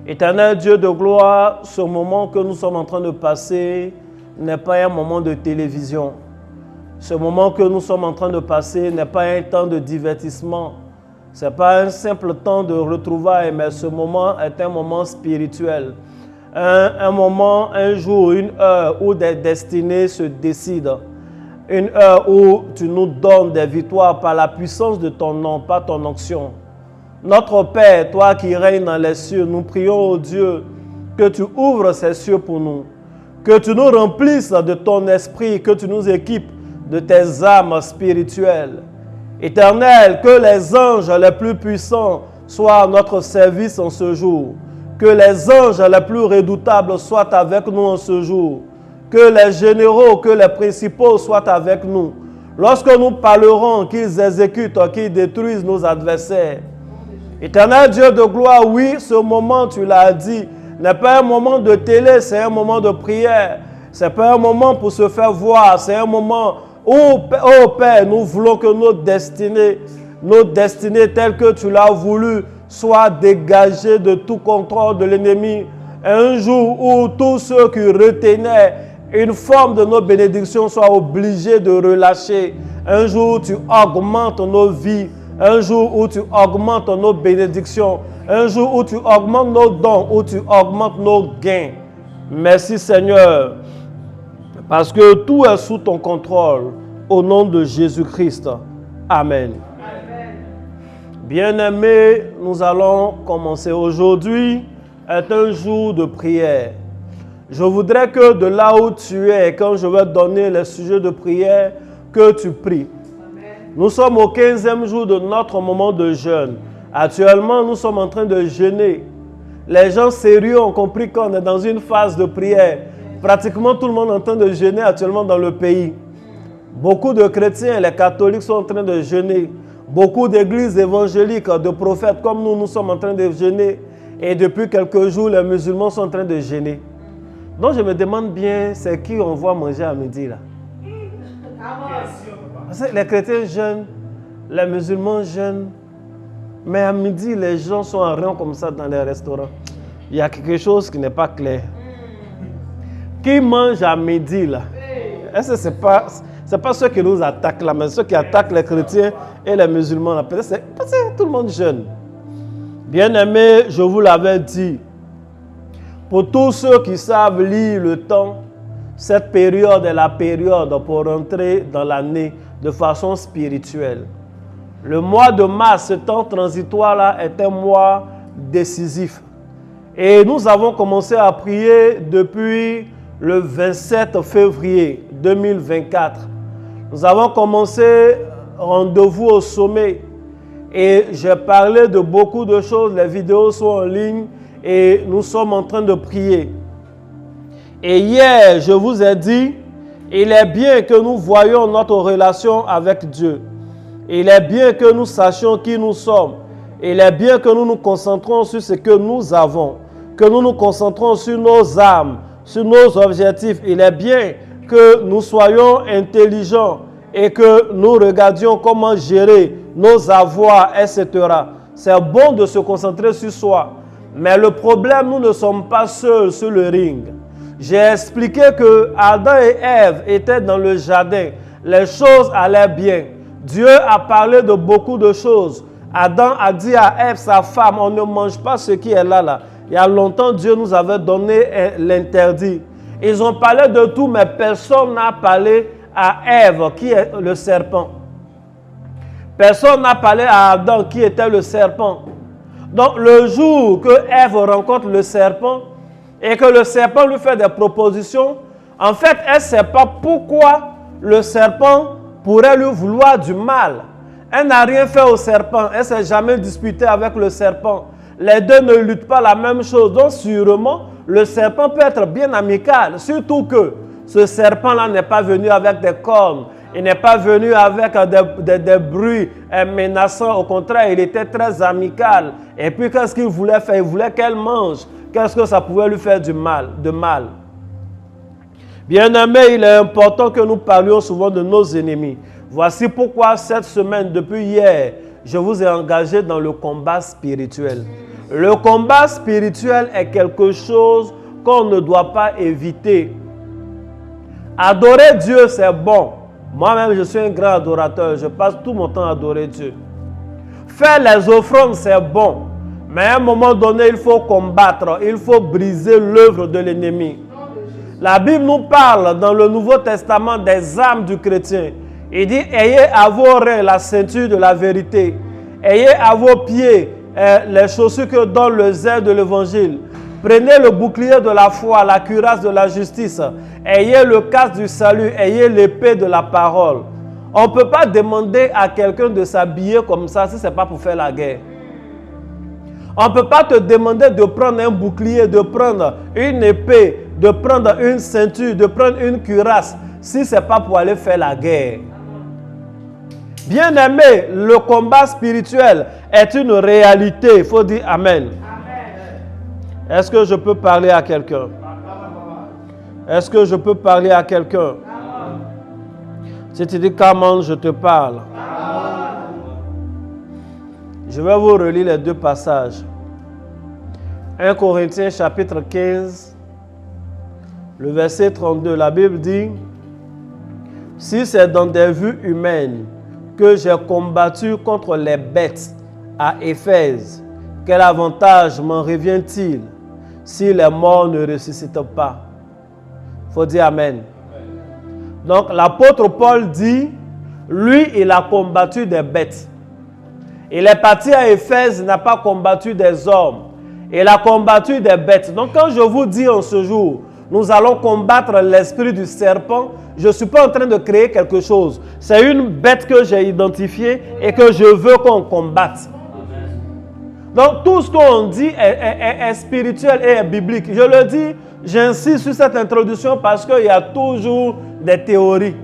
Éternel Dieu de gloire, ce moment que nous sommes en train de passer n'est pas un moment de télévision. Ce moment que nous sommes en train de passer n'est pas un temps de divertissement. Ce n'est pas un simple temps de retrouvailles, mais ce moment est un moment spirituel. Un moment, un jour, une heure où des destinées se décident. Une heure où tu nous donnes des victoires par la puissance de ton nom, par ton onction. Notre Père, toi qui règnes dans les cieux, nous prions au Dieu que tu ouvres ces cieux pour nous, que tu nous remplisses de ton esprit, que tu nous équipes de tes âmes spirituelles. Éternel, que les anges les plus puissants soient à notre service en ce jour. Que les anges les plus redoutables soient avec nous en ce jour. Que les généraux, que les principaux soient avec nous. Lorsque nous parlerons, qu'ils exécutent, qu'ils détruisent nos adversaires. Éternel Dieu de gloire, oui, ce moment, tu l'as dit, n'est pas un moment de télé, c'est un moment de prière. Ce n'est pas un moment pour se faire voir, c'est un moment où, oh Père, nous voulons que nos destinées telles que tu l'as voulu, soient dégagées de tout contrôle de l'ennemi. Un jour où tous ceux qui retenaient une forme de nos bénédictions soient obligés de relâcher. Un jour où tu augmentes nos vies. Un jour où tu augmentes nos bénédictions. Un jour où tu augmentes nos dons, où tu augmentes nos gains. Merci Seigneur, parce que tout est sous ton contrôle. Au nom de Jésus-Christ. Amen. Bien-aimés, nous allons commencer. Aujourd'hui est un jour de prière. Je voudrais que de là où tu es, quand je vais donner les sujets de prière, que tu pries. Amen. Nous sommes au 15e jour de notre moment de jeûne. Actuellement, nous sommes en train de jeûner. Les gens sérieux ont compris qu'on est dans une phase de prière. Pratiquement tout le monde est en train de jeûner actuellement dans le pays. Beaucoup de chrétiens, les catholiques sont en train de jeûner. Beaucoup d'églises évangéliques, de prophètes comme nous, nous sommes en train de jeûner. Et depuis quelques jours, les musulmans sont en train de jeûner. Donc je me demande bien, c'est qui on voit manger à midi là? Parce que les chrétiens jeûnent, les musulmans jeûnent. Mais à midi, les gens sont en rang comme ça dans les restaurants. Il y a quelque chose qui n'est pas clair. Qui mange à midi là? Est-ce que ce n'est pas ceux qui nous attaquent là, mais ceux qui attaquent les chrétiens et les musulmans là? Peut-être c'est parce que tout le monde jeûne. Bien-aimés, je vous l'avais dit, pour tous ceux qui savent lire le temps, cette période est la période pour rentrer dans l'année de façon spirituelle. Le mois de mars, ce temps transitoire-là, est un mois décisif. Et nous avons commencé à prier depuis le 27 février 2024. Nous avons commencé rendez-vous au sommet. Et j'ai parlé de beaucoup de choses. Les vidéos sont en ligne et nous sommes en train de prier. Et hier, je vous ai dit, il est bien que nous voyions notre relation avec Dieu. Il est bien que nous sachions qui nous sommes. Il est bien que nous nous concentrons sur ce que nous avons. Que nous nous concentrons sur nos âmes, sur nos objectifs. Il est bien que nous soyons intelligents et que nous regardions comment gérer nos avoirs, etc. C'est bon de se concentrer sur soi. Mais le problème, nous ne sommes pas seuls sur le ring. J'ai expliqué que Adam et Ève étaient dans le jardin. Les choses allaient bien. Dieu a parlé de beaucoup de choses. Adam a dit à Ève, sa femme, on ne mange pas ce qui est là. Il y a longtemps, Dieu nous avait donné l'interdit. Ils ont parlé de tout, mais personne n'a parlé à Ève, qui est le serpent. Personne n'a parlé à Adam, qui était le serpent. Donc, le jour que Ève rencontre le serpent et que le serpent lui fait des propositions, en fait, elle ne sait pas pourquoi le serpent pourrait lui vouloir du mal. Elle n'a rien fait au serpent. Elle ne s'est jamais disputée avec le serpent. Les deux ne luttent pas la même chose. Donc, sûrement, le serpent peut être bien amical. Surtout que ce serpent-là n'est pas venu avec des cornes. Il n'est pas venu avec des bruits menaçants. Au contraire, il était très amical. Et puis, qu'est-ce qu'il voulait faire? Il voulait qu'elle mange. Qu'est-ce que ça pouvait lui faire de mal? Bien-aimés, il est important que nous parlions souvent de nos ennemis. Voici pourquoi cette semaine, depuis hier, je vous ai engagé dans le combat spirituel. Le combat spirituel est quelque chose qu'on ne doit pas éviter. Adorer Dieu, c'est bon. Moi-même, je suis un grand adorateur. Je passe tout mon temps à adorer Dieu. Faire les offrandes, c'est bon. Mais à un moment donné, il faut combattre. Il faut briser l'œuvre de l'ennemi. La Bible nous parle dans le Nouveau Testament des armes du chrétien. Il dit, ayez à vos reins la ceinture de la vérité. Ayez à vos pieds les chaussures que donne le zèle de l'évangile. Prenez le bouclier de la foi, la cuirasse de la justice. Ayez le casque du salut, ayez l'épée de la parole. On ne peut pas demander à quelqu'un de s'habiller comme ça si ce n'est pas pour faire la guerre. On ne peut pas te demander de prendre un bouclier, de prendre une épée, de prendre une ceinture, de prendre une cuirasse si ce n'est pas pour aller faire la guerre. Bien-aimé, le combat spirituel est une réalité. Il faut dire Amen. Est-ce que je peux parler à quelqu'un? Est-ce que je peux parler à quelqu'un? Si tu dis comment je te parle. Je vais vous relire les deux passages. 1 Corinthiens chapitre 15, le verset 32. La Bible dit, « Si c'est dans des vues humaines que j'ai combattu contre les bêtes à Éphèse, quel avantage m'en revient-il si les morts ne ressuscitent pas? » Il faut dire Amen. Donc l'apôtre Paul dit, lui il a combattu des bêtes. Il est parti à Éphèse, il n'a pas combattu des hommes. Il a combattu des bêtes. Donc quand je vous dis en ce jour, nous allons combattre l'esprit du serpent, je ne suis pas en train de créer quelque chose. C'est une bête que j'ai identifiée et que je veux qu'on combatte. Donc tout ce qu'on dit est spirituel et est biblique. Je le dis, j'insiste sur cette introduction parce qu'il y a toujours des théories.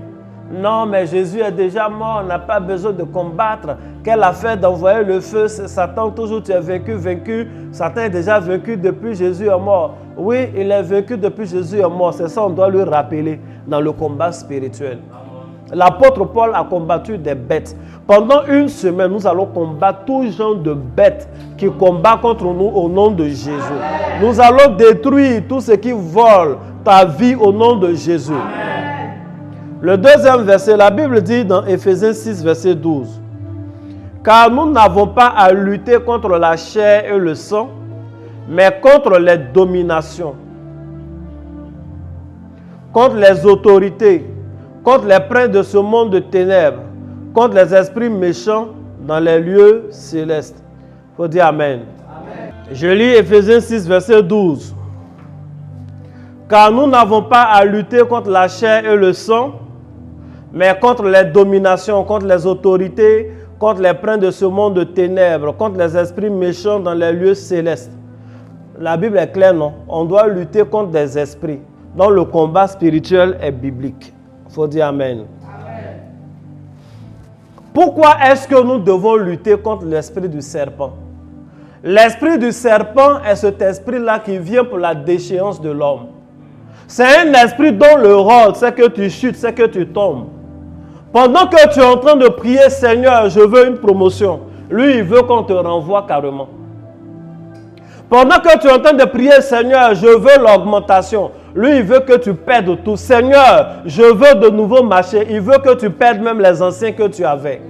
Non, mais Jésus est déjà mort, on n'a pas besoin de combattre. Quelle affaire d'envoyer le feu? Satan, toujours tu es vaincu. Satan est déjà vaincu depuis Jésus est mort. Oui, il est vaincu depuis Jésus est mort. C'est ça qu'on doit lui rappeler dans le combat spirituel. L'apôtre Paul a combattu des bêtes. Pendant une semaine, nous allons combattre tout genre de bêtes qui combattent contre nous au nom de Jésus. Nous allons détruire tout ce qui vole ta vie au nom de Jésus. Amen. Le deuxième verset, la Bible dit dans Éphésiens 6, verset 12. Car nous n'avons pas à lutter contre la chair et le sang, mais contre les dominations, contre les autorités, contre les princes de ce monde de ténèbres, contre les esprits méchants dans les lieux célestes. Il faut dire Amen. Amen. Je lis Éphésiens 6, verset 12. Car nous n'avons pas à lutter contre la chair et le sang, mais contre les dominations, contre les autorités, contre les princes de ce monde de ténèbres, contre les esprits méchants dans les lieux célestes. La Bible est claire, non? On doit lutter contre des esprits. Donc le combat spirituel est biblique. Il faut dire Amen. Amen. Pourquoi est-ce que nous devons lutter contre l'esprit du serpent? L'esprit du serpent est cet esprit-là qui vient pour la déchéance de l'homme. C'est un esprit dont le rôle, c'est que tu chutes, c'est que tu tombes. Pendant que tu es en train de prier, Seigneur, je veux une promotion. Lui, il veut qu'on te renvoie carrément. Pendant que tu es en train de prier, Seigneur, je veux l'augmentation. Lui, il veut que tu perdes tout. Seigneur, je veux de nouveaux marchés. Il veut que tu perdes même les anciens que tu avais.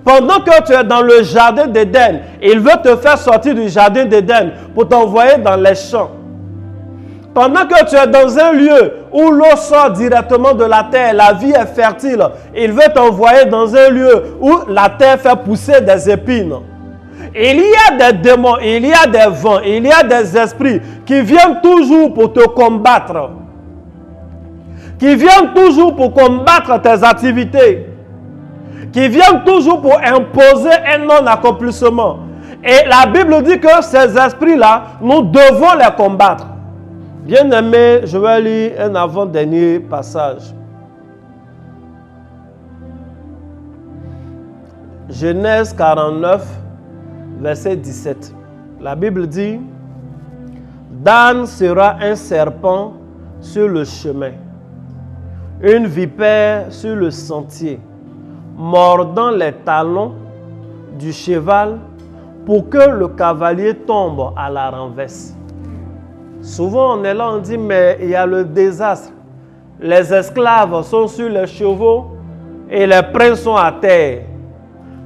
Pendant que tu es dans le jardin d'Éden, il veut te faire sortir du jardin d'Éden pour t'envoyer dans les champs. Pendant que tu es dans un lieu où l'eau sort directement de la terre, la vie est fertile, il veut t'envoyer dans un lieu où la terre fait pousser des épines. Il y a des démons, il y a des vents, il y a des esprits qui viennent toujours pour te combattre. Qui viennent toujours pour combattre tes activités. Qui viennent toujours pour imposer un non-accomplissement. Et la Bible dit que ces esprits-là, nous devons les combattre. Bien aimé, je vais lire un avant-dernier passage. Genèse 49, verset 17. La Bible dit, Dan sera un serpent sur le chemin, une vipère sur le sentier, mordant les talons du cheval pour que le cavalier tombe à la renverse. Souvent, on est là, on dit, mais il y a le désastre. Les esclaves sont sur les chevaux et les princes sont à terre.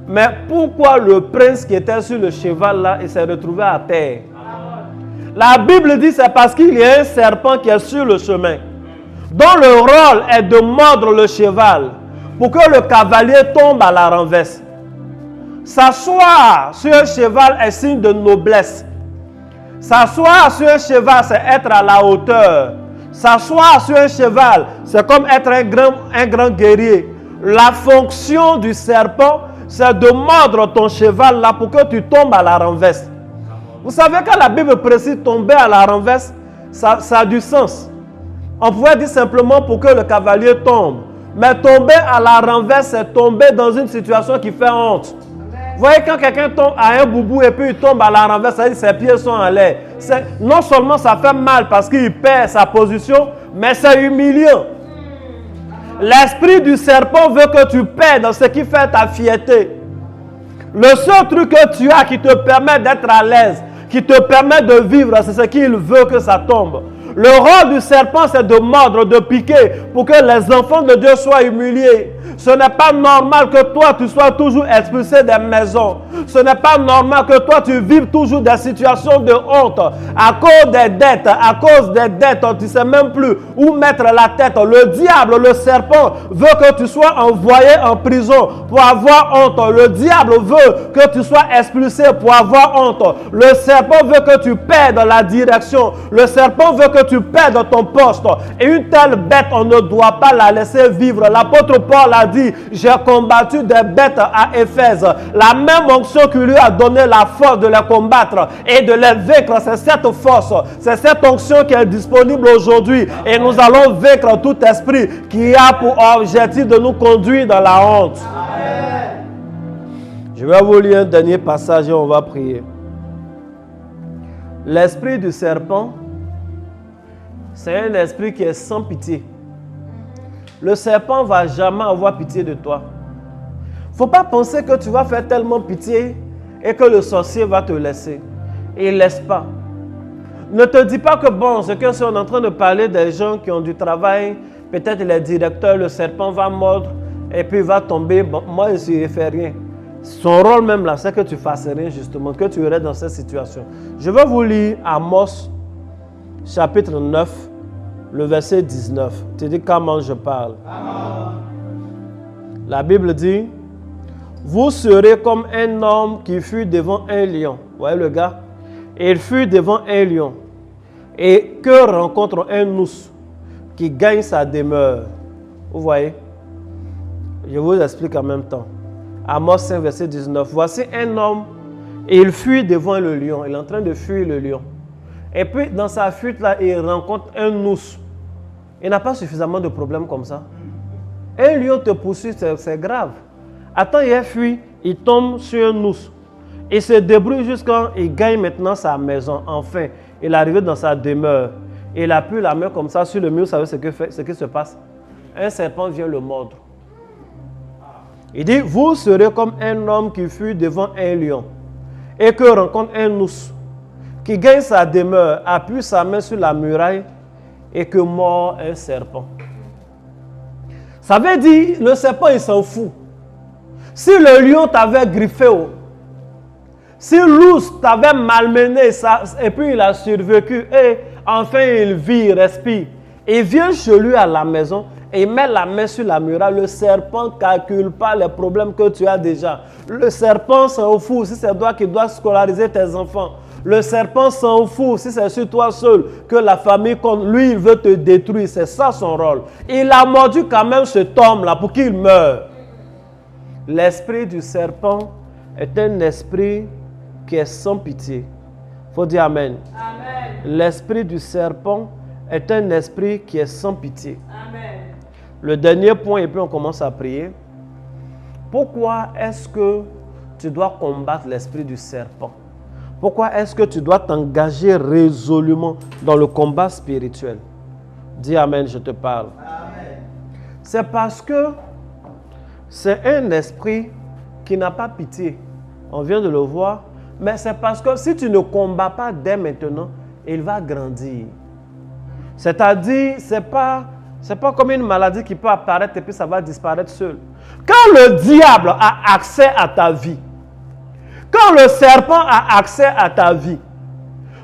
Mais pourquoi le prince qui était sur le cheval là, il s'est retrouvé à terre? La Bible dit c'est parce qu'il y a un serpent qui est sur le chemin, dont le rôle est de mordre le cheval pour que le cavalier tombe à la renverse. S'asseoir sur un cheval est signe de noblesse. S'asseoir sur un cheval, c'est être à la hauteur. S'asseoir sur un cheval, c'est comme être un grand guerrier. La fonction du serpent, c'est de mordre ton cheval là pour que tu tombes à la renverse. Vous savez, quand la Bible précise tomber à la renverse, ça a du sens. On pouvait dire simplement pour que le cavalier tombe. Mais tomber à la renverse, c'est tomber dans une situation qui fait honte. Vous voyez, quand quelqu'un tombe à un boubou et puis il tombe à la renverse, ça veut dire que ses pieds sont en l'air. Non seulement ça fait mal parce qu'il perd sa position, mais c'est humiliant. L'esprit du serpent veut que tu perdes ce qui fait ta fierté. Le seul truc que tu as qui te permet d'être à l'aise, qui te permet de vivre, c'est ce qu'il veut que ça tombe. Le rôle du serpent, c'est de mordre, de piquer, pour que les enfants de Dieu soient humiliés. Ce n'est pas normal que toi, tu sois toujours expulsé des maisons. Ce n'est pas normal que toi, tu vives toujours des situations de honte. À cause des dettes, tu ne sais même plus où mettre la tête. Le diable, le serpent, veut que tu sois envoyé en prison pour avoir honte. Le diable veut que tu sois expulsé pour avoir honte. Le serpent veut que tu perdes la direction. Le serpent veut que tu perdes ton poste. Et une telle bête, on ne doit pas la laisser vivre. L'apôtre Paul a dit, j'ai combattu des bêtes à Éphèse. La même onction qui lui a donné la force de les combattre et de les vaincre, c'est cette force, c'est cette onction qui est disponible aujourd'hui. Et nous allons vaincre tout esprit qui a pour objectif de nous conduire dans la honte. Amen. Je vais vous lire un dernier passage et on va prier. L'esprit du serpent, c'est un esprit qui est sans pitié. Le serpent ne va jamais avoir pitié de toi. Il ne faut pas penser que tu vas faire tellement pitié et que le sorcier va te laisser. Il ne laisse pas. Ne te dis pas que bon, ce que si on est en train de parler des gens qui ont du travail, peut-être les directeurs, le serpent va mordre et puis il va tomber. Bon, moi, je ne fais rien. Son rôle même là, c'est que tu ne fasses rien justement, que tu restes dans cette situation. Je vais vous lire Amos, chapitre 9. Le verset 19, tu dis comment je parle. Amen. La Bible dit, vous serez comme un homme qui fut devant un lion. Vous voyez le gars? Il fut devant un lion. Et que rencontre un ours qui gagne sa demeure. Vous voyez? Je vous explique en même temps. Amos 5, verset 19. Voici un homme, et il fuit devant le lion. Il est en train de fuir le lion. Et puis, dans sa fuite, là, il rencontre un ours. Il n'a pas suffisamment de problèmes comme ça. Un lion te poursuit, c'est grave. Attends, il fuit, il tombe sur un ours. Il se débrouille jusqu'à il gagne maintenant sa maison. Enfin, il est arrivé dans sa demeure. Il appuie la main comme ça sur le mur. Vous savez ce qui se passe? Un serpent vient le mordre. Il dit, vous serez comme un homme qui fuit devant un lion et que rencontre un ours, qui gagne sa demeure, appuie sa main sur la muraille et que mord un serpent. Ça veut dire, le serpent, il s'en fout. Si le lion t'avait griffé, si l'ours t'avait malmené et puis il a survécu, et enfin il vit, il respire, il vient chez lui à la maison et il met la main sur la muraille, le serpent ne calcule pas les problèmes que tu as déjà. Le serpent s'en fout si c'est toi qui dois scolariser tes enfants. Le serpent s'en fout si c'est sur toi seul que la famille compte. Lui, il veut te détruire. C'est ça son rôle. Il a mordu quand même cet homme-là pour qu'il meure. L'esprit du serpent est un esprit qui est sans pitié. Il faut dire Amen. Amen. L'esprit du serpent est un esprit qui est sans pitié. Amen. Le dernier point, et puis on commence à prier. Pourquoi est-ce que tu dois combattre l'esprit du serpent? Pourquoi est-ce que tu dois t'engager résolument dans le combat spirituel? Dis Amen, je te parle. Amen. C'est parce que c'est un esprit qui n'a pas pitié. On vient de le voir. Mais c'est parce que si tu ne combats pas dès maintenant, il va grandir. C'est-à-dire, c'est pas comme une maladie qui peut apparaître et puis ça va disparaître seul. Quand le diable a accès à ta vie, quand le serpent a accès à ta vie,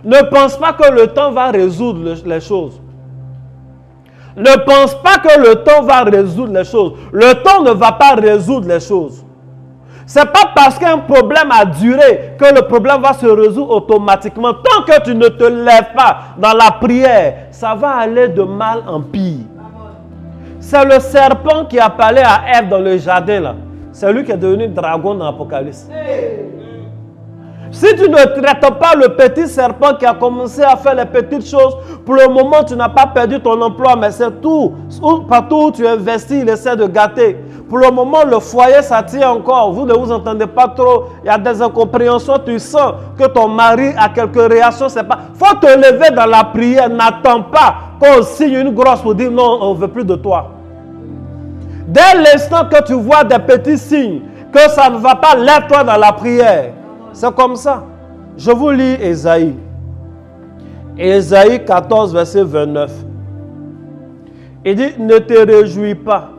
ne pense pas que le temps va résoudre les choses. Ne pense pas que le temps va résoudre les choses. Le temps ne va pas résoudre les choses. Ce n'est pas parce qu'un problème a duré que le problème va se résoudre automatiquement. Tant que tu ne te lèves pas dans la prière, ça va aller de mal en pire. C'est le serpent qui a parlé à Ève dans le jardin là. C'est lui qui est devenu dragon dans l'Apocalypse. Si tu ne traites pas le petit serpent qui a commencé à faire les petites choses, pour le moment tu n'as pas perdu ton emploi, mais c'est tout. Partout où tu investis, il essaie de gâter. Pour le moment, le foyer, ça tient encore. Vous ne vous entendez pas trop. Il y a des incompréhensions. Tu sens que ton mari a quelques réactions. Il faut te lever dans la prière. N'attends pas qu'on signe une grosse pour dire non, on ne veut plus de toi. Dès l'instant que tu vois des petits signes, que ça ne va pas, lève-toi dans la prière. C'est comme ça. Je vous lis Ésaïe. Ésaïe 14, verset 29. Il dit, ne te réjouis pas,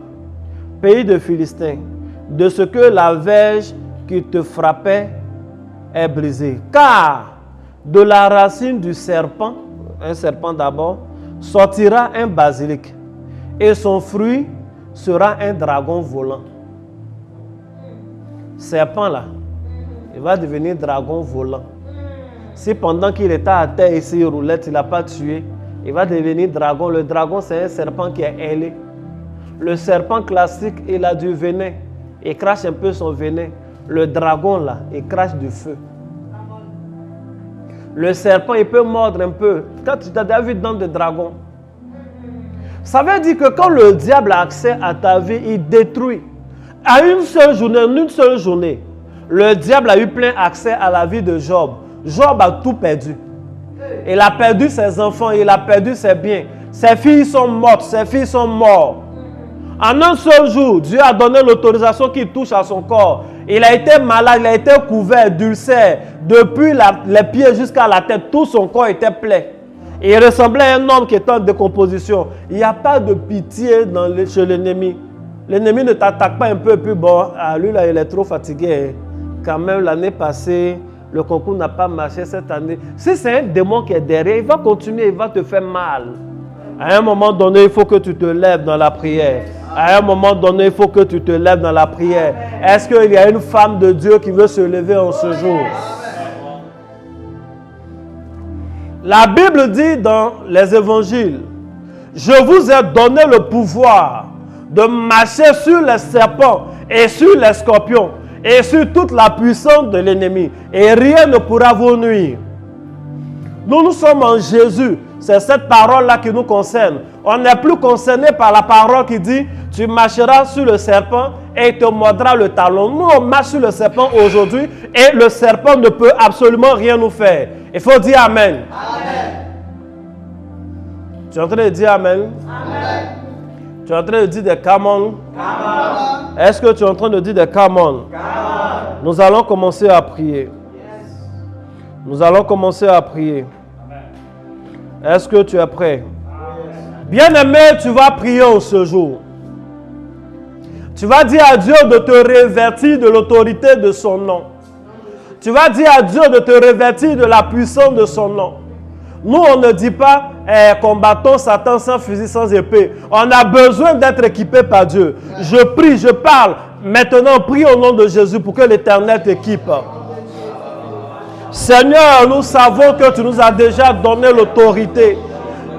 pays de Philistins, de ce que la verge qui te frappait est brisée. Car de la racine du serpent, un serpent d'abord, sortira un basilic, et son fruit sera un dragon volant. Serpent là, il va devenir dragon volant. Si pendant qu'il était à terre ici, il roulait, il n'a pas tué, il va devenir dragon. Le dragon, c'est un serpent qui est ailé. Le serpent classique, il a du venin. Il crache un peu son venin. Le dragon, là, il crache du feu. Le serpent, il peut mordre un peu. Quand tu as déjà vu dents de dragon, ça veut dire que quand le diable a accès à ta vie, il détruit. À une seule journée, le diable a eu plein accès à la vie de Job. Job a tout perdu. Il a perdu ses enfants, il a perdu ses biens. Ses filles sont mortes, ses fils sont morts. En un seul jour, Dieu a donné l'autorisation qu'il touche à son corps. Il a été malade, il a été couvert d'ulcères. Depuis les pieds jusqu'à la tête, tout son corps était plein. Et il ressemblait à un homme qui était en décomposition. Il n'y a pas de pitié chez l'ennemi. L'ennemi ne t'attaque pas un peu, puis bon, lui là, il est trop fatigué. Quand même, l'année passée, le concours n'a pas marché cette année. Si c'est un démon qui est derrière, il va continuer, il va te faire mal. À un moment donné, il faut que tu te lèves dans la prière. À un moment donné, il faut que tu te lèves dans la prière. Est-ce qu'il y a une femme de Dieu qui veut se lever en ce jour? La Bible dit dans les évangiles, je vous ai donné le pouvoir de marcher sur les serpents et sur les scorpions et sur toute la puissance de l'ennemi. Et rien ne pourra vous nuire. Nous sommes en Jésus. C'est cette parole-là qui nous concerne. On n'est plus concerné par la parole qui dit tu marcheras sur le serpent et il te mordra le talon. Nous, on marche sur le serpent aujourd'hui et le serpent ne peut absolument rien nous faire. Il faut dire Amen. Amen. Tu es en train de dire Amen? Amen. Tu es en train de dire des come on? Come on. Est-ce que tu es en train de dire des come on? Come on. Nous allons commencer à prier. Yes. Nous allons commencer à prier. Est-ce que tu es prêt? Bien-aimé, tu vas prier en ce jour. Tu vas dire à Dieu de te revêtir de l'autorité de son nom. Tu vas dire à Dieu de te revêtir de la puissance de son nom. Nous, on ne dit pas combattons Satan sans fusil, sans épée. On a besoin d'être équipé par Dieu. Je prie, je parle. Maintenant, prie au nom de Jésus pour que l'Éternel t'équipe. Seigneur, nous savons que tu nous as déjà donné l'autorité.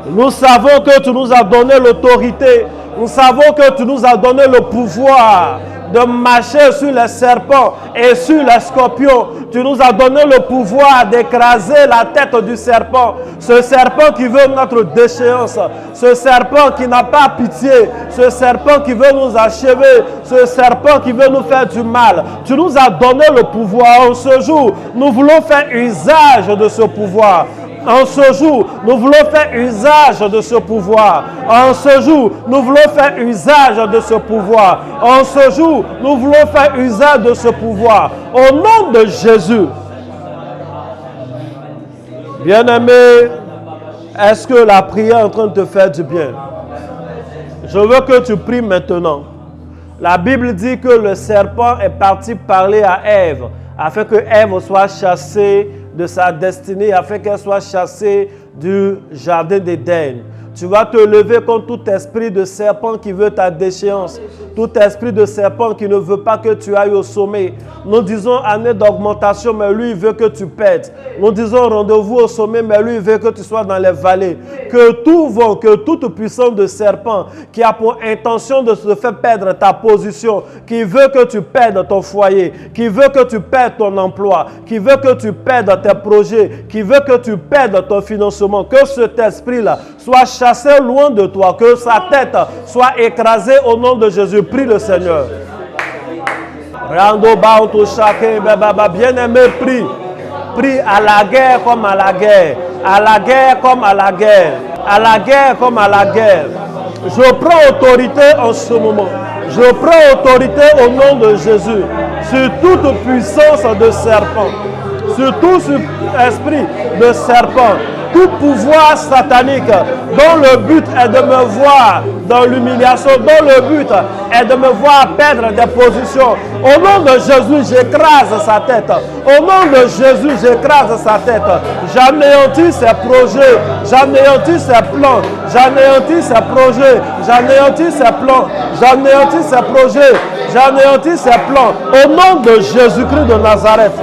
Nous savons que tu nous as donné l'autorité. Nous savons que tu nous as donné le pouvoir de marcher sur les serpents et sur les scorpions. Tu nous as donné le pouvoir d'écraser la tête du serpent. Ce serpent qui veut notre déchéance. Ce serpent qui n'a pas pitié. Ce serpent qui veut nous achever. Ce serpent qui veut nous faire du mal. Tu nous as donné le pouvoir. En ce jour, nous voulons faire usage de ce pouvoir. En ce jour, nous voulons faire usage de ce pouvoir. En ce jour, nous voulons faire usage de ce pouvoir. En ce jour, nous voulons faire usage de ce pouvoir. Au nom de Jésus. Bien-aimé, est-ce que la prière est en train de te faire du bien? Je veux que tu pries maintenant. La Bible dit que le serpent est parti parler à Ève, afin que Ève soit chassée de sa destinée, afin qu'elle soit chassée du jardin d'Éden. Tu vas te lever contre tout esprit de serpent qui veut ta déchéance, tout esprit de serpent qui ne veut pas que tu ailles au sommet. Nous disons année d'augmentation, mais lui, il veut que tu perdes. Nous disons rendez-vous au sommet, mais lui, il veut que tu sois dans les vallées. Que tout vent, que toute puissance de serpent qui a pour intention de te faire perdre ta position, qui veut que tu perdes ton foyer, qui veut que tu perdes ton emploi, qui veut que tu perdes tes projets, qui veut que tu perdes ton financement, que cet esprit-là soit chassé loin de toi, que sa tête soit écrasée au nom de Jésus. Prie le Seigneur. Bien-aimé, prie. Prie à la guerre comme à la guerre. À la guerre comme à la guerre. À la guerre comme à la guerre. Je prends autorité en ce moment. Je prends autorité au nom de Jésus sur toute puissance de serpent, sur tout esprit de serpent, tout pouvoir satanique dont le but est de me voir dans l'humiliation, dont le but est de me voir perdre des positions. Au nom de Jésus, j'écrase sa tête. Au nom de Jésus, j'écrase sa tête. J'anéantis ses projets, j'anéantis ses plans, j'anéantis ses projets, j'anéantis ses plans, j'anéantis ses projets, j'anéantis ses plans. Au nom de Jésus-Christ de Nazareth.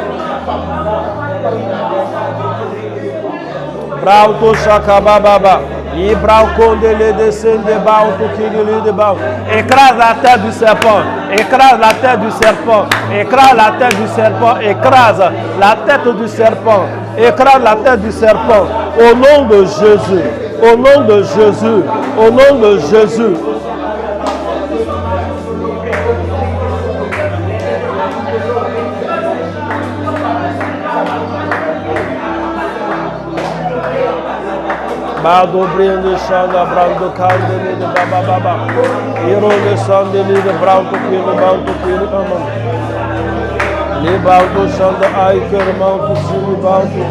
Brauto Shakababa, Ibrao Kondele descend de Bauto Kigeli de Bao. Écrase la tête du serpent, écrase la tête du serpent, écrase la tête du serpent, écrase la tête du serpent, écrase la tête du serpent. Au nom de Jésus, au nom de Jésus, au nom de Jésus. Bado brinde shanda brando kandele de baba baba. Iro de sandele de brando kiri amam. Le bado shanda ay kerman kusuri bado.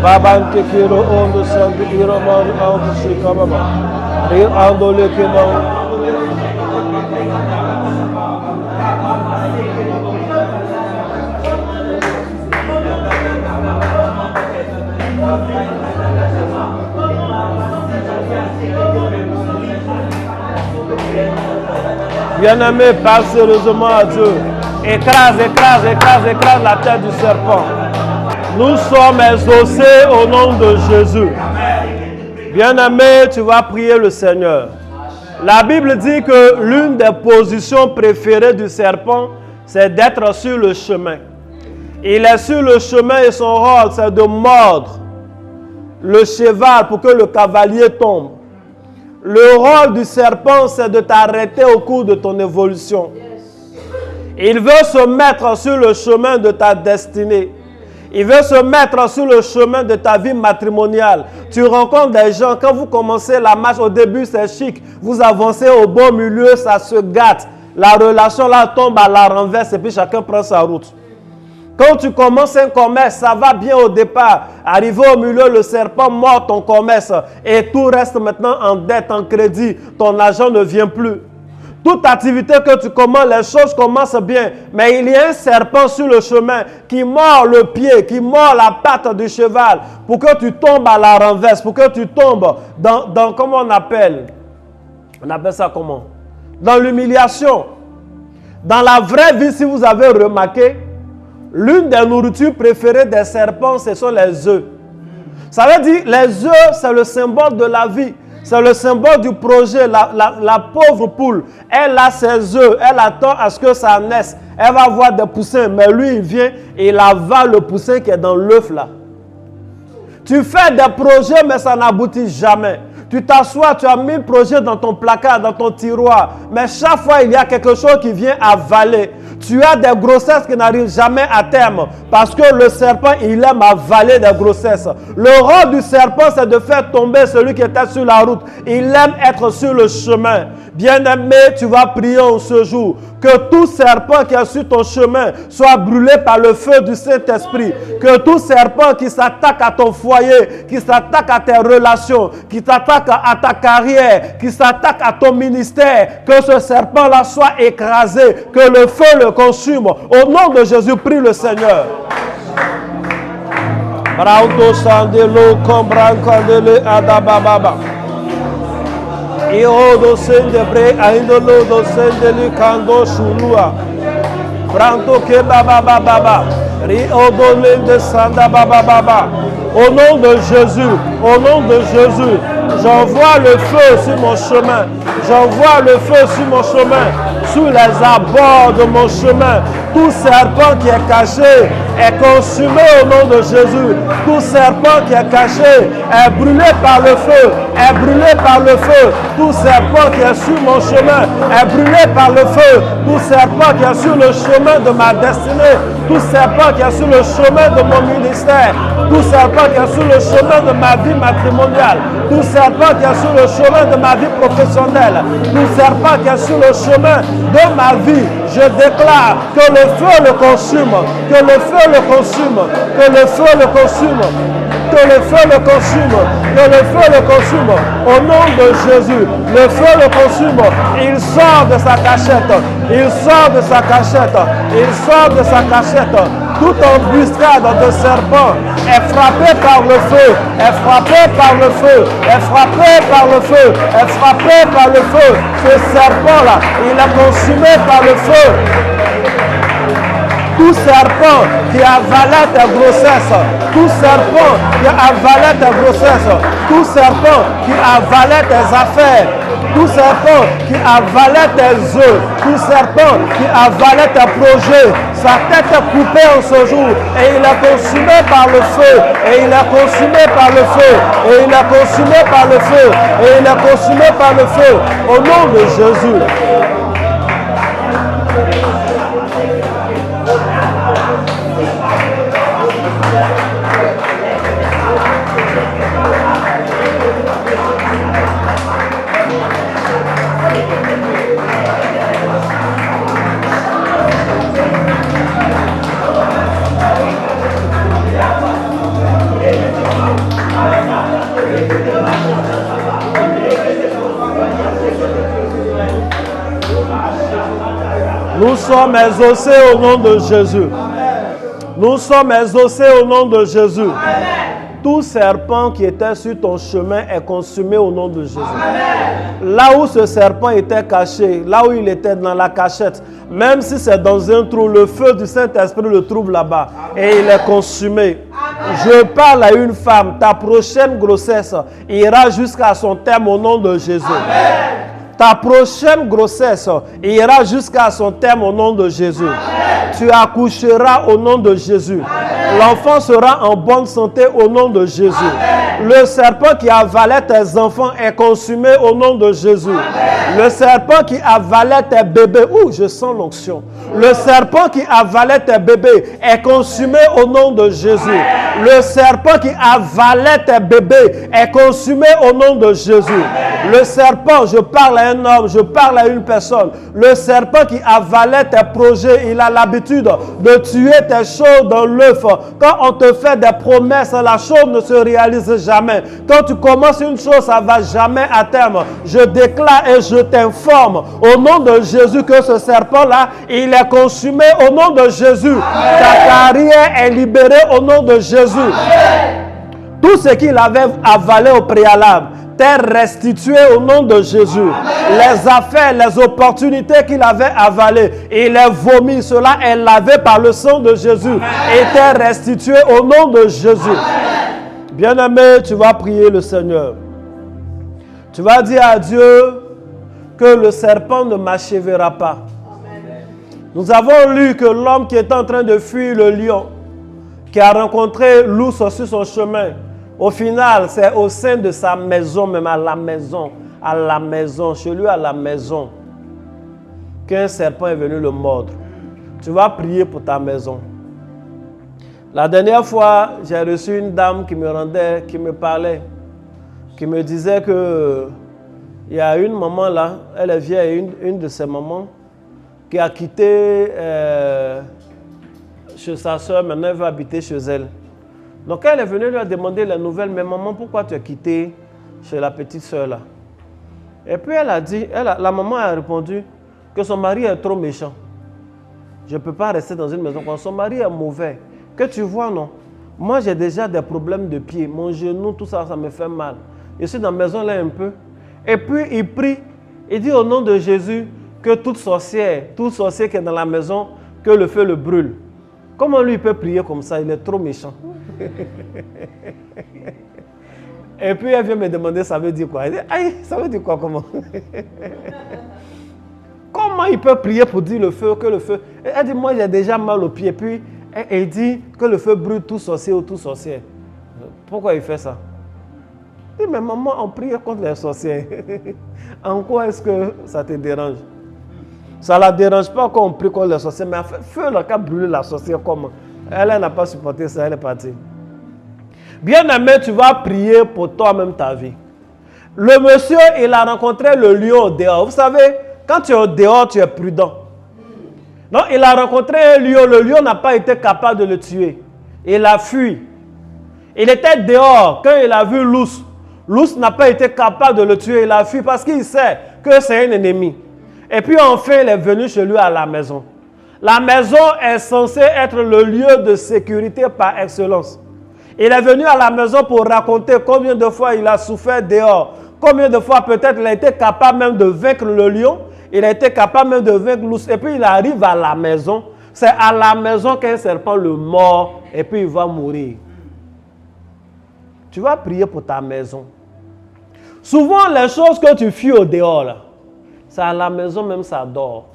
Babante kiro ondo sandi iro man ando shikababa. Rir ando le keman. Bien-aimé, passe sérieusement à Dieu. Écrase la tête du serpent. Nous sommes exaucés au nom de Jésus. Bien-aimé, tu vas prier le Seigneur. La Bible dit que l'une des positions préférées du serpent, c'est d'être sur le chemin. Il est sur le chemin et son rôle, c'est de mordre le cheval pour que le cavalier tombe. Le rôle du serpent, c'est de t'arrêter au cours de ton évolution. Il veut se mettre sur le chemin de ta destinée. Il veut se mettre sur le chemin de ta vie matrimoniale. Tu rencontres des gens, quand vous commencez la marche, au début c'est chic. Vous avancez au bon milieu, ça se gâte. La relation là tombe à la renverse et puis chacun prend sa route. Quand tu commences un commerce, ça va bien au départ. Arrivé au milieu, le serpent mord ton commerce et tout reste maintenant en dette, en crédit. Ton argent ne vient plus. Toute activité que tu commences, les choses commencent bien. Mais il y a un serpent sur le chemin qui mord le pied, qui mord la patte du cheval pour que tu tombes à la renverse, pour que tu tombes dans comment on appelle ça comment? Dans l'humiliation. Dans la vraie vie, si vous avez remarqué, l'une des nourritures préférées des serpents, ce sont les œufs. Ça veut dire, les œufs, c'est le symbole de la vie. C'est le symbole du projet. La pauvre poule, elle a ses œufs, elle attend à ce que ça naisse. Elle va avoir des poussins, mais lui, il vient et il avale le poussin qui est dans l'œuf là. Tu fais des projets, mais ça n'aboutit jamais. Tu t'assois, tu as 1000 projets dans ton placard, dans ton tiroir, mais chaque fois, il y a quelque chose qui vient avaler. Tu as des grossesses qui n'arrivent jamais à terme parce que le serpent, il aime avaler des grossesses. Le rôle du serpent, c'est de faire tomber celui qui était sur la route. Il aime être sur le chemin. Bien-aimé, tu vas prier en ce jour que tout serpent qui est sur ton chemin soit brûlé par le feu du Saint-Esprit. Que tout serpent qui s'attaque à ton foyer, qui s'attaque à tes relations, qui s'attaque à ta carrière, qui s'attaque à ton ministère, que ce serpent-là soit écrasé, que le feu le consume. Au nom de Jésus, prie le Seigneur. Brauto sandelo combrancandele adabababa. Io do sendebre aindolo do sendeli kando shulua. Branto ke baba baba. Rio do lende sanda baba baba. Au nom de Jésus, au nom de Jésus, j'envoie le feu sur mon chemin. J'envoie le feu sur mon chemin, sur les abords de mon chemin. Tout serpent qui est caché est consumé au nom de Jésus. Tout serpent qui est caché est brûlé par le feu, est brûlé par le feu. Tout serpent qui est sur mon chemin est brûlé par le feu. Tout serpent qui est sur le chemin de ma destinée, tout serpent qui est sur le chemin de mon ministère, tout serpent qui est sur le chemin de ma vie matrimoniale, tout serpent qui est sur le chemin de ma vie professionnelle, tout serpent qui est sur le chemin de ma vie, je déclare que le feu le consume, que le feu le consume, que le feu le consume, que le feu le consume, que le feu le consume. Au nom de Jésus, le feu le consume. Il sort de sa cachette, il sort de sa cachette, il sort de sa cachette. Toute embuscade de serpent est frappée par le feu, est frappée par le feu, est frappée par le feu, est frappée par le feu. Ce serpent-là, il est consumé par le feu. Tout serpent qui avalait ta grossesse, tout serpent qui avalait ta grossesse, tout serpent qui avalait tes affaires, tout serpent qui avalait tes œufs, tout serpent qui avalait tes projets, sa tête est coupée en ce jour et il est consumé par le feu, et il est consumé par le feu, et il est consumé par le feu, et il est consumé par le feu, au nom de Jésus. Nous sommes exaucés au nom de Jésus. Nous sommes exaucés au nom de Jésus. Tout serpent qui était sur ton chemin est consumé au nom de Jésus. Là où ce serpent était caché, là où il était dans la cachette, même si c'est dans un trou, le feu du Saint-Esprit le trouve là-bas et il est consumé. Je parle à une femme, ta prochaine grossesse ira jusqu'à son terme au nom de Jésus. Ta prochaine grossesse ira jusqu'à son terme au nom de Jésus. Amen. Tu accoucheras au nom de Jésus. L'enfant sera en bonne santé au nom de Jésus. Amen. Le serpent qui avalait tes enfants est consumé au nom de Jésus. Amen. Le serpent qui avalait tes bébés, je sens l'onction. Le serpent qui avalait tes bébés est consumé au nom de Jésus. Amen. Le serpent qui avalait tes bébés est consumé au nom de Jésus. Amen. Le serpent, je parle à un homme, je parle à une personne. Le serpent qui avalait tes projets, il a l'habitude de tuer tes choses dans l'œuf. Quand on te fait des promesses, la chose ne se réalise jamais. Quand tu commences une chose, ça ne va jamais à terme. Je déclare et je t'informe au nom de Jésus que ce serpent-là, il est consumé au nom de Jésus. Amen. Ta carrière est libérée au nom de Jésus. Amen. Tout ce qu'il avait avalé au préalable t'est restitué au nom de Jésus. Amen. Les affaires, les opportunités qu'il avait avalées, il est vomi. Cela est lavé par le sang de Jésus. Amen. Et t'est restitué au nom de Jésus. Bien-aimé, tu vas prier le Seigneur. Tu vas dire à Dieu que le serpent ne m'achèvera pas. Amen. Nous avons lu que l'homme qui était en train de fuir le lion, qui a rencontré l'ours sur son chemin, au final, c'est au sein de sa maison, même à la maison, chez lui à la maison, qu'un serpent est venu le mordre. tu vas prier pour ta maison. La dernière fois, j'ai reçu une dame qui me parlait, qui me disait que il y a une maman là, elle est vieille, une de ses mamans, qui a quitté chez sa soeur, maintenant elle va habiter chez elle. Donc elle est venue lui demander la nouvelle, mais maman, pourquoi tu as quitté chez la petite soeur là? Et puis elle a dit, la maman a répondu que son mari est trop méchant. Je ne peux pas rester dans une maison quand son mari est mauvais. Que tu vois, non? Moi, j'ai déjà des problèmes de pied. Mon genou, tout ça, ça me fait mal. Je suis dans la maison là un peu. Et puis, il prie. Il dit au nom de Jésus que tout sorcier qui est dans la maison, que le feu le brûle. Comment lui, il peut prier comme ça? Il est trop méchant. Et puis, elle vient me demander, ça veut dire quoi? Elle dit, aïe, ça veut dire quoi, comment? Comment il peut prier pour dire le feu, que le feu... Elle dit, moi, j'ai déjà mal au pied. Puis, elle dit que le feu brûle tout sorcier ou tout sorcière. Pourquoi il fait ça? Il dit, mais maman, on prie contre les sorciers. En quoi est-ce que ça te dérange? Ça ne la dérange pas quand on prie contre les sorciers, mais feu, le cas brûler la sorcière, comment? Elle n'a pas supporté ça, elle est partie. Bien-aimé, tu vas prier pour toi-même ta vie. Le monsieur, il a rencontré le lion au dehors. Vous savez, quand tu es au dehors, tu es prudent. Non, il a rencontré un lion. Le lion n'a pas été capable de le tuer. Il a fui. Il était dehors quand il a vu l'ours. L'ours n'a pas été capable de le tuer. Il a fui parce qu'il sait que c'est un ennemi. Et puis enfin, il est venu chez lui à la maison. La maison est censée être le lieu de sécurité par excellence. Il est venu à la maison pour raconter combien de fois il a souffert dehors. Combien de fois peut-être il a été capable même de vaincre le lion. Il a été capable même de vaincre l'ours. Et puis il arrive à la maison. C'est à la maison qu'un serpent le mord. Et puis il va mourir. Tu vas prier pour ta maison. Souvent les choses que tu fuis au dehors, là, c'est à la maison même ça dort.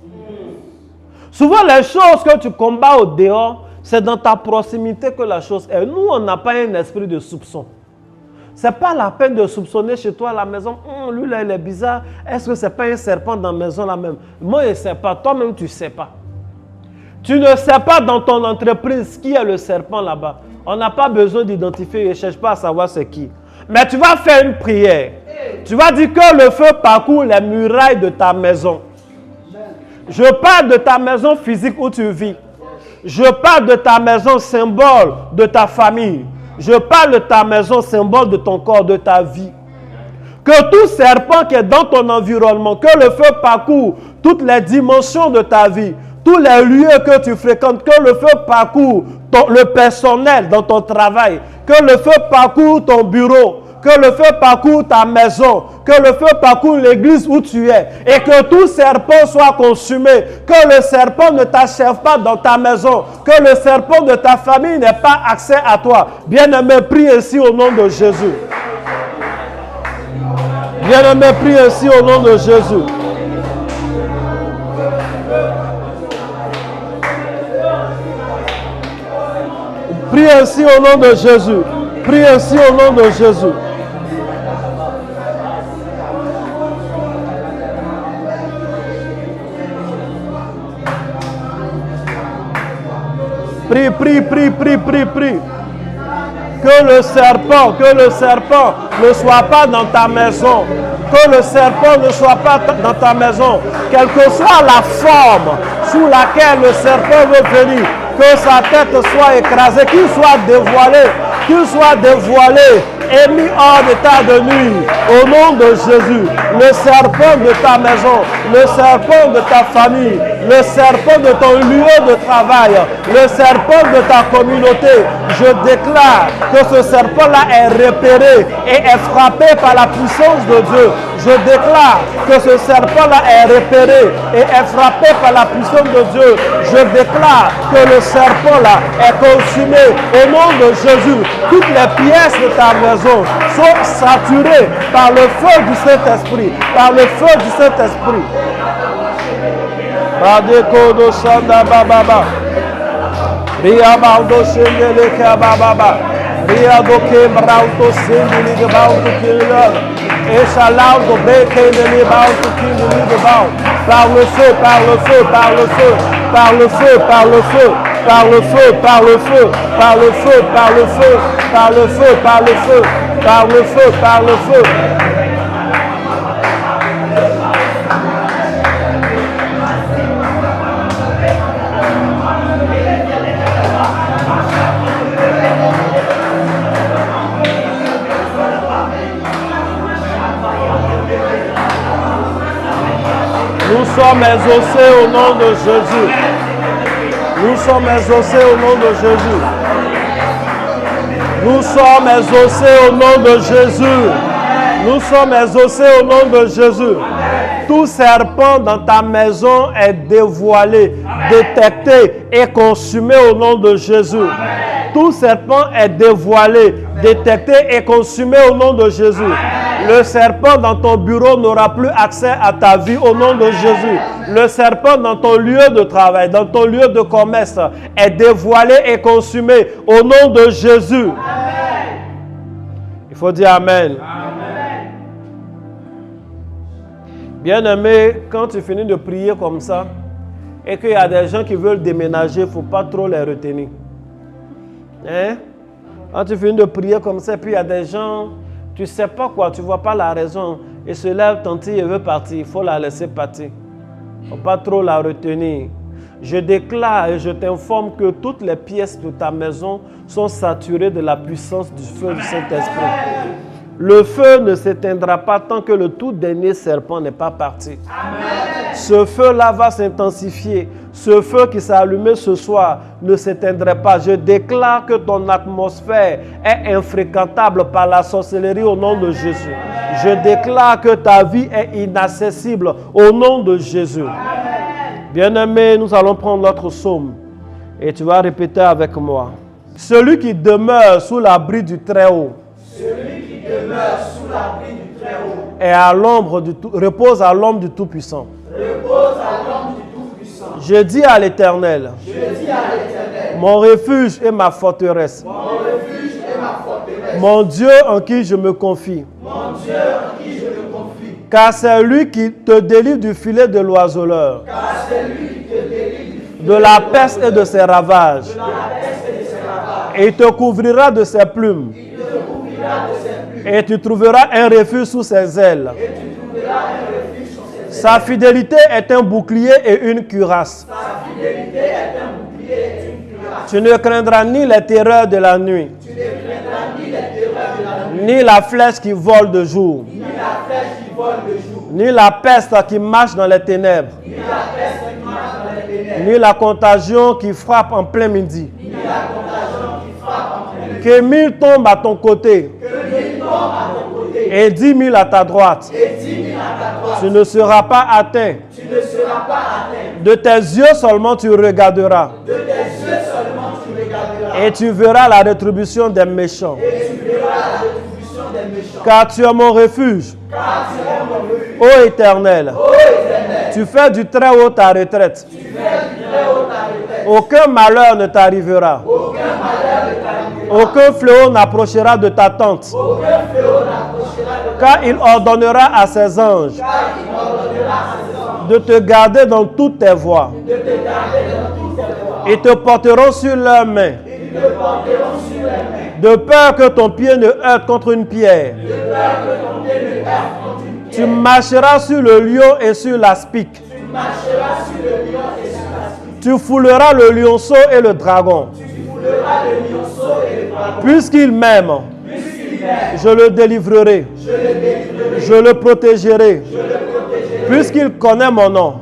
Souvent les choses que tu combats au dehors, c'est dans ta proximité que la chose est. Nous, on n'a pas un esprit de soupçon. Ce n'est pas la peine de soupçonner chez toi à la maison. Lui, là, il est bizarre. Est-ce que ce n'est pas un serpent dans la maison là même? Moi, je ne sais pas. Toi-même, tu ne sais pas. Tu ne sais pas dans ton entreprise qui est le serpent là-bas. On n'a pas besoin d'identifier. Je ne cherche pas à savoir c'est qui. Mais tu vas faire une prière. Tu vas dire que le feu parcourt les murailles de ta maison. Je parle de ta maison physique où tu vis. Je parle de ta maison symbole de ta famille. Je parle de ta maison symbole de ton corps, de ta vie. Que tout serpent qui est dans ton environnement, que le feu parcourt toutes les dimensions de ta vie, tous les lieux que tu fréquentes, que le feu parcourt le personnel dans ton travail, que le feu parcourt ton bureau, que le feu parcourt ta maison, que le feu parcourt l'église où tu es, et que tout serpent soit consumé, que le serpent ne t'achève pas dans ta maison, que le serpent de ta famille n'ait pas accès à toi. Bien-aimé, prie ainsi au nom de Jésus. Bien-aimé, prie ainsi au nom de Jésus. Prie ainsi au nom de Jésus. Prie ainsi au nom de Jésus. Prie, prie, prie, prie, prie, prie. Que le serpent ne soit pas dans ta maison. Que le serpent ne soit pas dans ta maison. Quelle que soit la forme sous laquelle le serpent veut venir, que sa tête soit écrasée, qu'il soit dévoilé et mis hors d'état de nuire. Au nom de Jésus, le serpent de ta maison, le serpent de ta famille, le serpent de ton lieu de travail, le serpent de ta communauté, je déclare que ce serpent-là est repéré et est frappé par la puissance de Dieu. Je déclare que ce serpent-là est repéré et est frappé par la puissance de Dieu. Je déclare que le serpent-là est consumé au nom de Jésus. Toutes les pièces de ta maison sont saturées par le feu du Saint-Esprit. Par le feu du Saint-Esprit. Badeko Shanda Bababa. Riabaldo Shendele Kababa. Riadoke Brauto Sindini de Bauto Kingdom. Echalau do Breke de Bauto Kingdom de Bau. Par le feu, par le feu, par le feu, par le feu, par le feu, par le feu, par le feu, par le feu, par le feu, par le feu, par le feu, par le feu, par le feu. Nous sommes exaucés au nom de Jésus. Nous sommes exaucés au nom de Jésus. Nous sommes exaucés au nom de Jésus. Nous sommes exaucés au nom de Jésus. Tout serpent dans ta maison est dévoilé, détecté et consumé au nom de Jésus. Tout serpent est dévoilé, détecté et consumé au nom de Jésus. Le serpent dans ton bureau n'aura plus accès à ta vie au nom de Jésus. Le serpent dans ton lieu de travail, dans ton lieu de commerce est dévoilé et consumé au nom de Jésus. Amen. Il faut dire Amen. Amen. Bien-aimé, quand tu finis de prier comme ça et qu'il y a des gens qui veulent déménager, il ne faut pas trop les retenir. Hein? Quand tu finis de prier comme ça, et puis il y a des gens... Tu ne sais pas quoi, tu ne vois pas la raison. Et se lève, tantille, et veut partir. Il faut la laisser partir. Il ne faut pas trop la retenir. Je déclare et je t'informe que toutes les pièces de ta maison sont saturées de la puissance du feu du Saint-Esprit. Le feu ne s'éteindra pas tant que le tout dernier serpent n'est pas parti. Amen. Ce feu-là va s'intensifier. Ce feu qui s'est allumé ce soir ne s'éteindrait pas. Je déclare que ton atmosphère est infréquentable par la sorcellerie au nom de Jésus. Je déclare que ta vie est inaccessible au nom de Jésus. Bien-aimé, nous allons prendre notre psaume et tu vas répéter avec moi. Celui qui demeure sous l'abri du Très-Haut. Celui qui demeure sous l'abri du Très-Haut. Et à l'ombre du repose à l'ombre du Tout-Puissant. Repose à l'ombre du Tout-Puissant. Je dis à l'Éternel. Je dis à l'Éternel. Mon refuge et ma forteresse. Mon refuge et ma forteresse. Mon Dieu en qui je me confie. Mon Dieu en qui je me confie. Car c'est lui qui te délivre du filet de l'oiseleur. Car c'est lui qui te délivre du filet de la peste et de ses ravages. De la peste et de ses ravages. Et il te couvrira de ses plumes. Et tu trouveras un refuge sous ses ailes. Sa fidélité est un bouclier et une cuirasse. Tu ne craindras ni les terreurs de la nuit, ni la flèche qui vole de jour, ni la peste qui marche dans les ténèbres, ni la contagion qui frappe en plein midi. Que 1000 tombent à ton côté et 10 000 à ta droite. Tu ne seras pas atteint. De tes yeux seulement tu regarderas. Et tu verras la rétribution des méchants. Car tu es mon refuge. Ô Éternel, tu fais du Très-Haut ta retraite. Aucun malheur ne t'arrivera. Aucun fléau n'approchera de ta tente. Car il ordonnera à ses anges de te garder dans toutes tes voies. Ils te porteront sur leurs mains. De peur que ton pied ne heurte contre une pierre. Tu marcheras sur le lion et sur l'aspic. Tu fouleras le lionceau et le dragon. Puisqu'il m'aime, je le délivrerai. Je le protégerai. Puisqu'il connaît mon nom,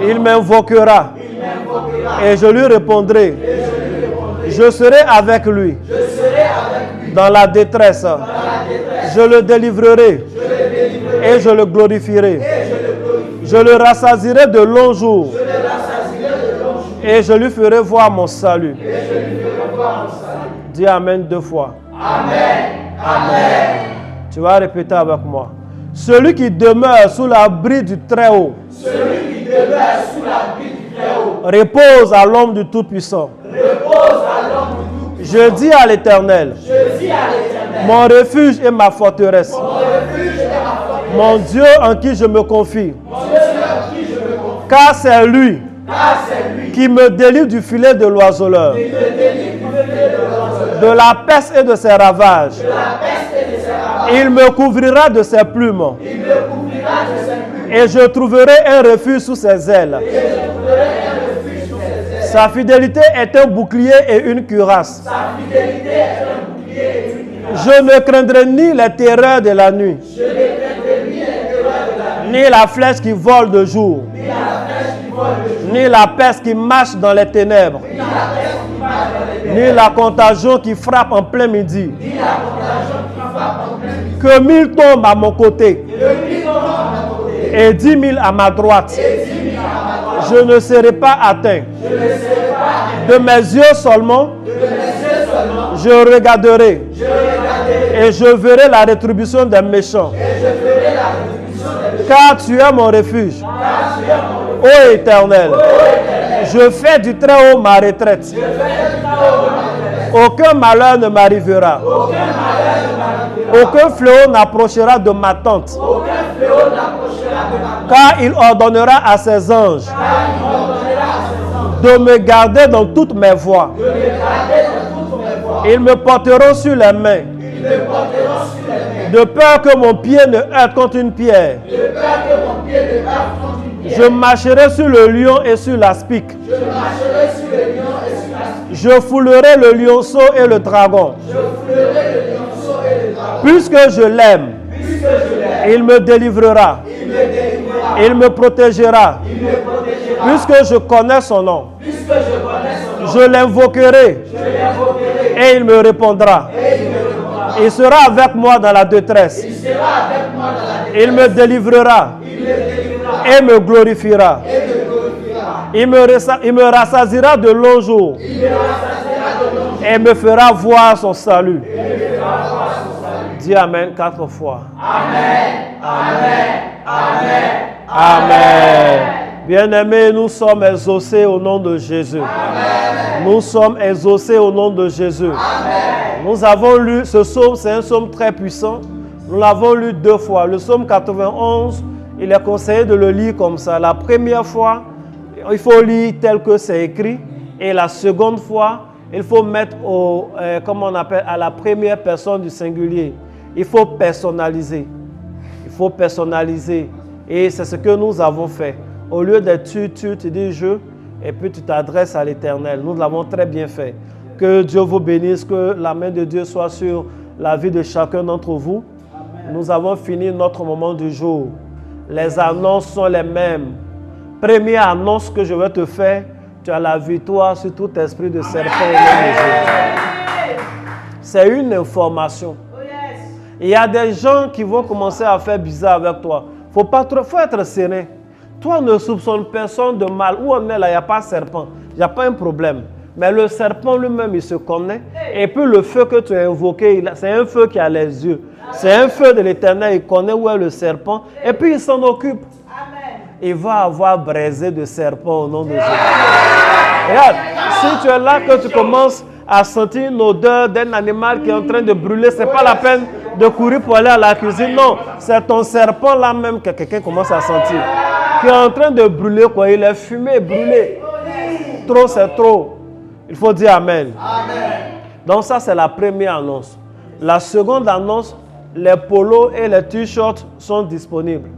il m'invoquera. Et je lui répondrai. Je serai avec lui. Dans la détresse. Je le délivrerai. Et je le glorifierai. Je le rassasierai de longs jours. Et je lui ferai voir mon salut. Dis Amen 2 fois. Amen. Amen. Tu vas répéter avec moi. Celui qui demeure sous l'abri du Très-Haut. Celui qui demeure sous l'abri du Très-Haut. Repose à l'ombre du Tout-Puissant. Repose à l'ombre du Tout-Puissant. Je dis à l'Éternel, mon refuge et ma forteresse, mon Dieu en qui je me confie, car c'est lui qui me délivre du filet de l'oiseleur, de la peste et de ses ravages. Il me couvrira de ses plumes, et je trouverai un refuge sous ses ailes. Sa fidélité est un bouclier et une cuirasse. Je ne craindrai ni les terreurs de la nuit, ni la flèche qui vole de jour, ni la peste qui marche dans les ténèbres, ni la contagion qui frappe en plein midi. Que 1000 tombent à mon côté et 10 000 à ma droite, je ne serai pas atteint. De mes yeux seulement, je regarderai et je verrai la rétribution des méchants. Car tu es mon refuge, ô Éternel. Je fais du très haut ma retraite. Aucun malheur ne m'arrivera. Aucun fléau n'approchera de ma tente. Car il ordonnera à ses anges de me garder dans toutes mes voies. Ils me porteront sur les mains, de peur que mon pied ne heurte contre une pierre. Je marcherai sur le lion et sur l'aspic. Je foulerai le lionceau et le dragon. Puisque je l'aime, il me délivrera. Il me protégera. Puisque je connais son nom, je l'invoquerai et il me répondra. Il sera avec moi dans la détresse. Il me délivrera et me glorifiera. Il me rassasiera de longs jours et me fera voir son salut. Dis Amen 4 fois. Amen. Amen. Amen. Amen. Bien-aimés, nous sommes exaucés au nom de Jésus. Amen. Nous sommes exaucés au nom de Jésus. Amen. Nous avons lu ce psaume, c'est un psaume très puissant. Nous l'avons lu 2 fois. Le psaume 91, il est conseillé de le lire comme ça. La première fois, il faut lire tel que c'est écrit. Et la seconde fois, il faut mettre comme on appelle, à la première personne du singulier. Il faut personnaliser. Il faut personnaliser. Et c'est ce que nous avons fait. Au lieu d'être tu dis je, et puis tu t'adresses à l'Éternel. Nous l'avons très bien fait. Que Dieu vous bénisse, que la main de Dieu soit sur la vie de chacun d'entre vous. Amen. Nous avons fini notre moment du jour. Les annonces sont les mêmes. Première annonce que je vais te faire, tu as la victoire sur tout esprit de serpent au nom de Jésus. C'est une information. Il y a des gens qui vont commencer à faire bizarre avec toi. Faut être serein. Toi, ne soupçonne personne de mal. Où on est là, il n'y a pas de serpent. Il n'y a pas un problème. Mais le serpent lui-même, il se connaît. Et puis le feu que tu as invoqué, c'est un feu qui a les yeux. C'est un feu de l'Éternel. Il connaît où est le serpent. Et puis il s'en occupe. Amen. Il va avoir braisé de serpent au nom de Jésus. Regarde, si tu es là, que tu commences à sentir une odeur d'un animal qui est en train de brûler, ce n'est pas la peine de courir pour aller à la cuisine. Non, c'est ton serpent là même que quelqu'un commence à sentir. Qui est en train de brûler, quoi. Il est fumé, brûlé. Trop, c'est trop. Il faut dire Amen. Amen. Donc ça, c'est la première annonce. La seconde annonce, les polos et les t-shirts sont disponibles.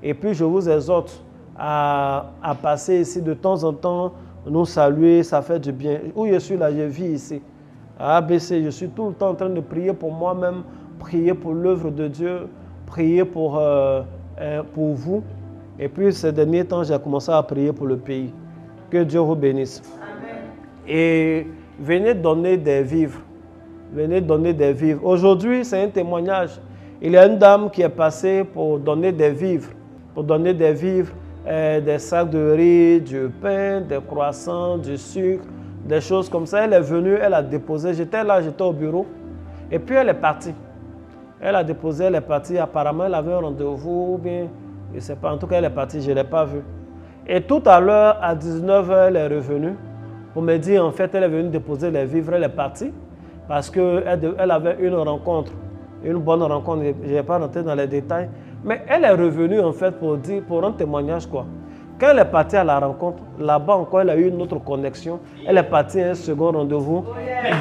Et puis, je vous exhorte à passer ici de temps en temps, nous saluer, ça fait du bien. Où je suis là, je vis ici. À ABC, je suis tout le temps en train de prier pour moi-même, prier pour l'œuvre de Dieu, prier pour vous. Et puis, ces derniers temps, j'ai commencé à prier pour le pays. Que Dieu vous bénisse. Amen. Et venez donner des vivres. Venez donner des vivres. Aujourd'hui, c'est un témoignage. Il y a une dame qui est passée pour donner des vivres. Pour donner des vivres, des sacs de riz, du pain, des croissants, du sucre, des choses comme ça. Elle est venue, elle a déposé. J'étais là, j'étais au bureau. Et puis, elle est partie. Elle a déposé, elle est partie. Apparemment, elle avait un rendez-vous ou bien, je ne sais pas. En tout cas, elle est partie, je ne l'ai pas vue. Et tout à l'heure, à 19h, elle est revenue pour me dire, en fait, elle est venue déposer les vivres, elle est partie. parce qu'elle avait une rencontre, une bonne rencontre. Je ne vais pas rentrer dans les détails. Mais elle est revenue en fait pour rendre témoignage quoi. Quand elle est partie à la rencontre, là-bas encore, elle a eu une autre connexion. Elle est partie à un second rendez-vous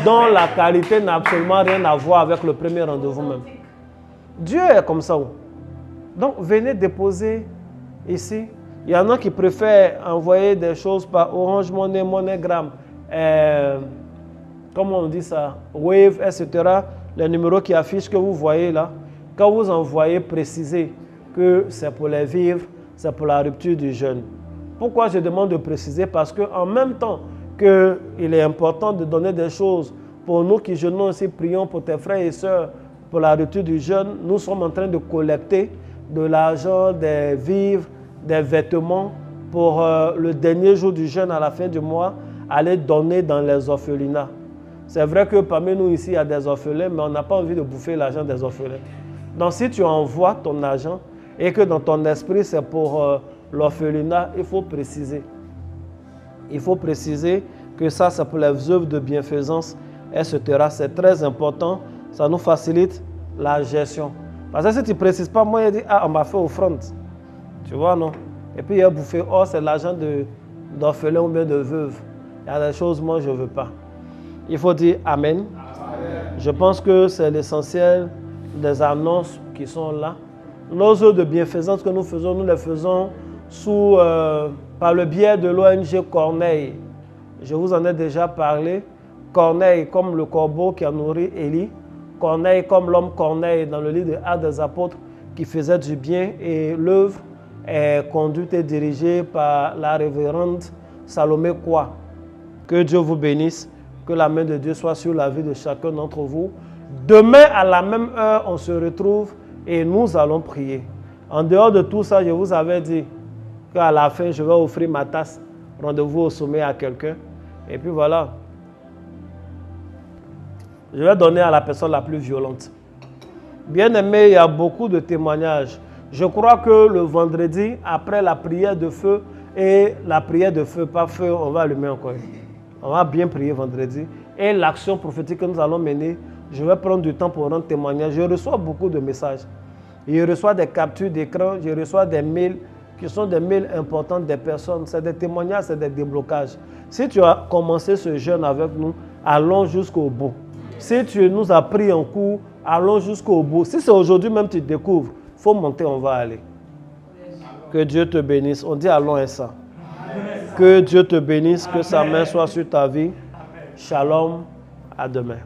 dont la qualité n'a absolument rien à voir avec le premier rendez-vous même. Dieu est comme ça. Donc, venez déposer ici. Il y en a qui préfèrent envoyer des choses par Orange Money, MoneyGram, comment on dit ça, Wave, etc. Les numéros qui affichent que vous voyez là. Quand vous envoyez, précisez que c'est pour les vivres, c'est pour la rupture du jeûne. Pourquoi je demande de préciser? Parce qu'en même temps qu'il est important de donner des choses pour nous qui jeûnons aussi, prions pour tes frères et sœurs pour la rupture du jeûne, nous sommes en train de collecter de l'argent, des vivres, des vêtements pour le dernier jour du jeûne à la fin du mois, aller donner dans les orphelinats. C'est vrai que parmi nous ici, il y a des orphelins, mais on n'a pas envie de bouffer l'argent des orphelins. Donc si tu envoies ton argent et que dans ton esprit c'est pour l'orphelinat, il faut préciser. Il faut préciser que ça c'est pour les œuvres de bienfaisance, etc. C'est très important, ça nous facilite la gestion. Parce que si tu ne précises pas, moi, il dit, on m'a fait offrande. Tu vois, non? Et puis il a bouffé, c'est l'argent d'orphelin ou bien de veuve. Il y a des choses, moi, je ne veux pas. Il faut dire Amen. Amen. Je pense que c'est l'essentiel des annonces qui sont là. Nos œuvres de bienfaisance que nous faisons, nous les faisons par le biais de l'ONG Corneille. Je vous en ai déjà parlé. Corneille comme le corbeau qui a nourri Élie. Corneille comme l'homme Corneille dans le livre des Actes des Apôtres qui faisait du bien. Et l'œuvre est conduite et dirigée par la révérende Salomé Kwa. Que Dieu vous bénisse. Que la main de Dieu soit sur la vie de chacun d'entre vous. Demain, à la même heure, on se retrouve et nous allons prier. En dehors de tout ça, je vous avais dit qu'à la fin, je vais offrir ma tasse. Rendez-vous au sommet à quelqu'un. Et puis voilà. Je vais donner à la personne la plus violente. Bien aimé, il y a beaucoup de témoignages. Je crois que le vendredi, après la prière de feu, et la prière de feu, pas feu, on va allumer encore. On va bien prier vendredi. Et l'action prophétique que nous allons mener, je vais prendre du temps pour rendre témoignage. Je reçois beaucoup de messages. Je reçois des captures d'écran, je reçois des mails qui sont des mails importants des personnes. C'est des témoignages, c'est des déblocages. Si tu as commencé ce jeûne avec nous, allons jusqu'au bout. Si tu nous as pris en cours, allons jusqu'au bout. Si c'est aujourd'hui même tu découvres, il faut monter, on va aller. Que Dieu te bénisse. On dit allons et ça. Que Dieu te bénisse, que sa main soit sur ta vie. Shalom, à demain.